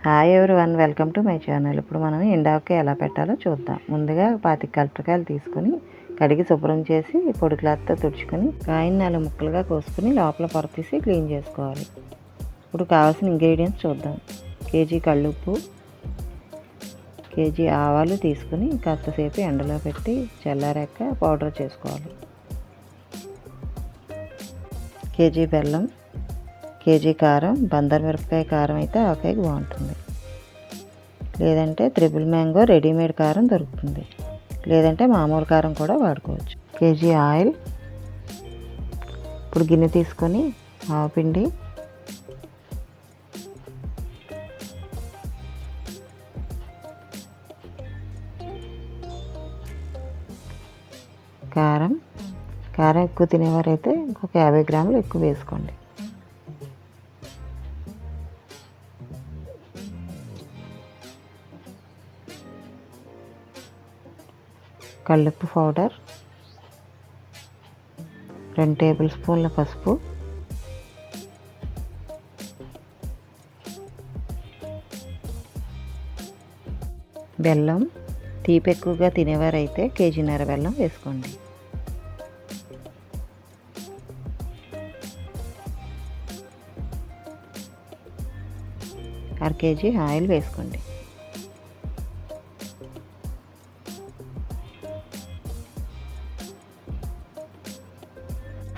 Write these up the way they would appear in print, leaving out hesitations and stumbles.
Hi everyone, welcome to my channel. ఇప్పుడు మనం ఎండావకాయ ఎలా పెట్టాలో చూద్దాం. ముందుగా 25 కలపకాయలు తీసుకొని కడిగి శుభ్రం చేసి పొడి క్లాత్తో తుడుచుకొని కాయని 4 ముక్కలుగా కోసుకొని లోపల పొర తీసి క్లీన్ చేసుకోవాలి. ఇప్పుడు కావాల్సిన ఇంగ్రీడియంట్స్ చూద్దాం. కేజీ కళ్ళుప్పు, కేజీ ఆవాలు తీసుకొని కాస్తసేపు ఎండలో పెట్టి చల్లారాక పౌడర్ చేసుకోవాలి. కేజీ బెల్లం, కేజీ కారం. బందర్ మిరపకాయ కారం అయితే ఆవకాయకి బాగుంటుంది, లేదంటే త్రిబుల్ మ్యాంగో రెడీమేడ్ కారం దొరుకుతుంది, లేదంటే మామూలు కారం కూడా వాడుకోవచ్చు. KG oil. ఇప్పుడు గిన్నె తీసుకొని ఆవపిండి, కారం. కారం ఎక్కువ తినేవారైతే ఇంకొక 50 గ్రాములు ఎక్కువ వేసుకోండి. కల్లుప్పు పౌడర్, 2 టేబుల్ స్పూన్ల పసుపు, బెల్లం. తీపి ఎక్కువగా తినేవారైతే కేజీన్నర బెల్లం వేసుకోండి. అర కేజీ ఆయిల్ వేసుకోండి.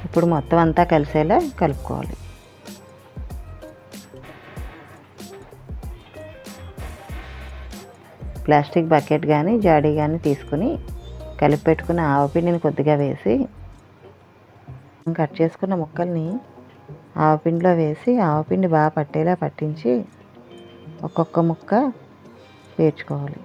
ఇప్పుడు మొత్తం అంతా కలిసేలా కలుపుకోవాలి. ప్లాస్టిక్ బకెట్ కానీ జాడీ కానీ తీసుకుని కలిపి పెట్టుకున్న ఆవపిండిని కొద్దిగా వేసి కట్ చేసుకున్న ముక్కల్ని ఆవపిండిలో వేసి ఆవపిండి బాగా పట్టేలా పట్టించి ఒక్కొక్క ముక్క పేర్చుకోవాలి.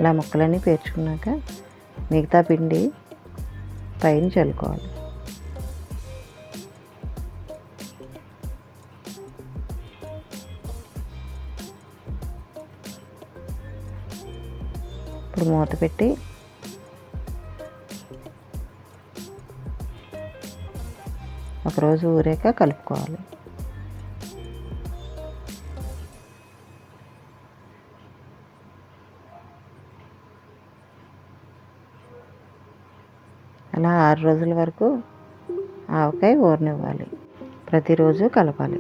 ఇలా ముక్కలన్నీ పేర్చుకున్నాక మిగతా పిండి పైన చల్లుకోవాలి. ఇప్పుడు మూత పెట్టి ఒకరోజు ఊరాక కలుపుకోవాలి. అలా 6 రోజుల వరకు ఆవకాయ ఊరనివ్వాలి. ప్రతిరోజు కలపాలి.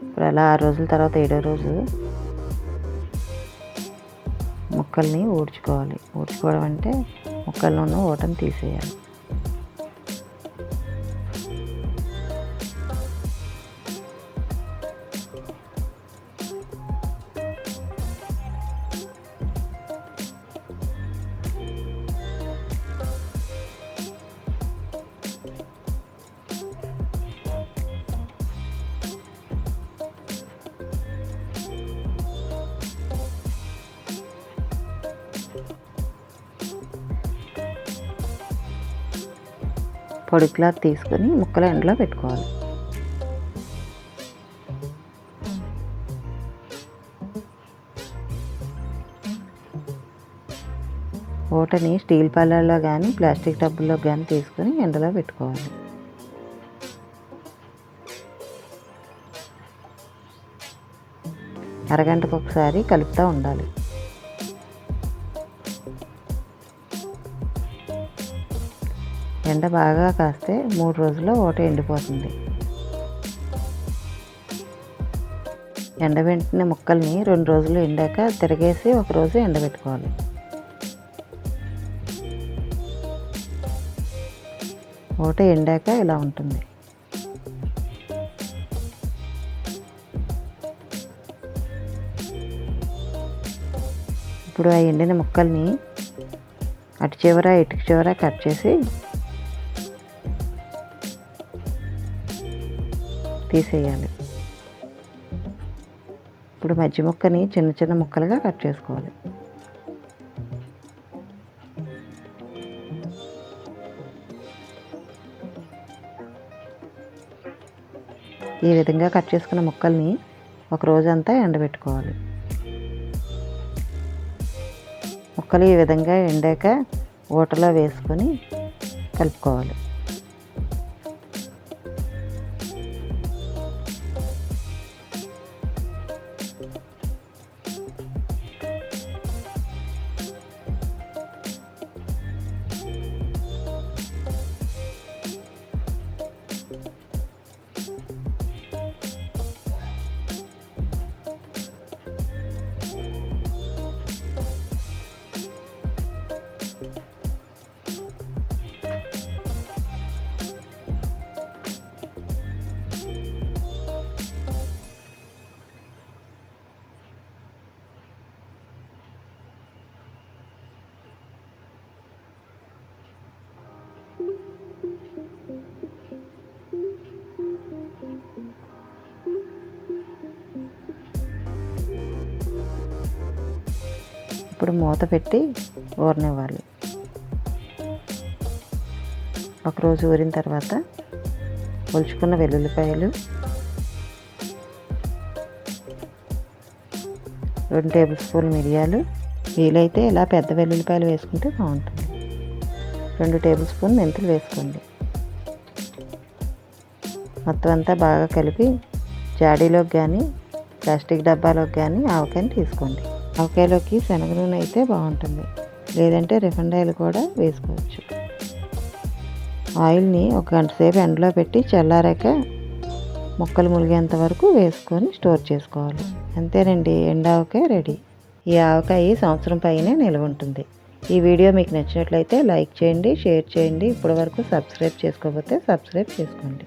ఇప్పుడు అలా 6 రోజుల తర్వాత 7వ రోజు ముక్కల్ని ఊడ్చుకోవాలి. ఊడ్చుకోవడం అంటే ముక్కల్లో ఉన్న ఊటను తీసేయాలి. పొడి క్లాత్ తీసుకొని ముక్కలు ఎండలో పెట్టుకోవాలి. ఊటని స్టీల్ పళ్ళల్లో కానీ ప్లాస్టిక్ టబ్బుల్లో కానీ తీసుకొని ఎండలో పెట్టుకోవాలి. అరగంటకు ఒకసారి కలుపుతూ ఉండాలి. ఎండ బాగా కాస్తే 3 రోజుల్లో ఊట ఎండిపోతుంది. ఎండబెట్టిన ముక్కల్ని 2 రోజులు ఎండాక తిరగేసి ఒకరోజు ఎండబెట్టుకోవాలి. ఊట ఎండాక ఇలా ఉంటుంది. ఇప్పుడు ఆ ఎండిన ముక్కల్ని అటు చివర ఇటు చివర కట్ చేసి తీసేయాలి. ఇప్పుడు మధ్య ముక్కని చిన్న చిన్న ముక్కలుగా కట్ చేసుకోవాలి. ఈ విధంగా కట్ చేసుకున్న ముక్కల్ని ఒక రోజంతా ఎండబెట్టుకోవాలి. ముక్కలు ఈ విధంగా ఎండాక ఊటలో వేసుకొని కలుపుకోవాలి. ఇప్పుడు మూత పెట్టి ఊరనివ్వాలి. ఒకరోజు ఊరిన తర్వాత ఒలుచుకున్న వెల్లుల్లిపాయలు, 2 టేబుల్ స్పూన్లు మిరియాలు, వీలైతే ఇలా పెద్ద వెల్లుల్లిపాయలు వేసుకుంటే బాగుంటుంది. 2 టేబుల్ స్పూన్ మెంతులు వేసుకోండి. మొత్తం అంతా బాగా కలిపి జాడీలోకి కానీ ప్లాస్టిక్ డబ్బాలోకి కానీ ఆవకాయని తీసుకోండి. ఆవకాయలోకి శనగ నూనె అయితే బాగుంటుంది, లేదంటే రిఫైండ్ ఆయిల్ కూడా వేసుకోవచ్చు. ఆయిల్ని 1 గంట సేపు ఎండలో పెట్టి చల్లారాక ముక్కలు ములిగేంత వరకు వేసుకొని స్టోర్ చేసుకోవాలి. అంతేనండి, ఎండు ఆవకాయ రెడీ. ఈ ఆవకాయ సంవత్సరం పైనే నిల్వ ఉంటుంది. ఈ వీడియో మీకు నచ్చినట్లయితే లైక్ చేయండి, షేర్ చేయండి. ఇప్పటివరకు సబ్స్క్రైబ్ చేసుకోకపోతే సబ్స్క్రైబ్ చేసుకోండి.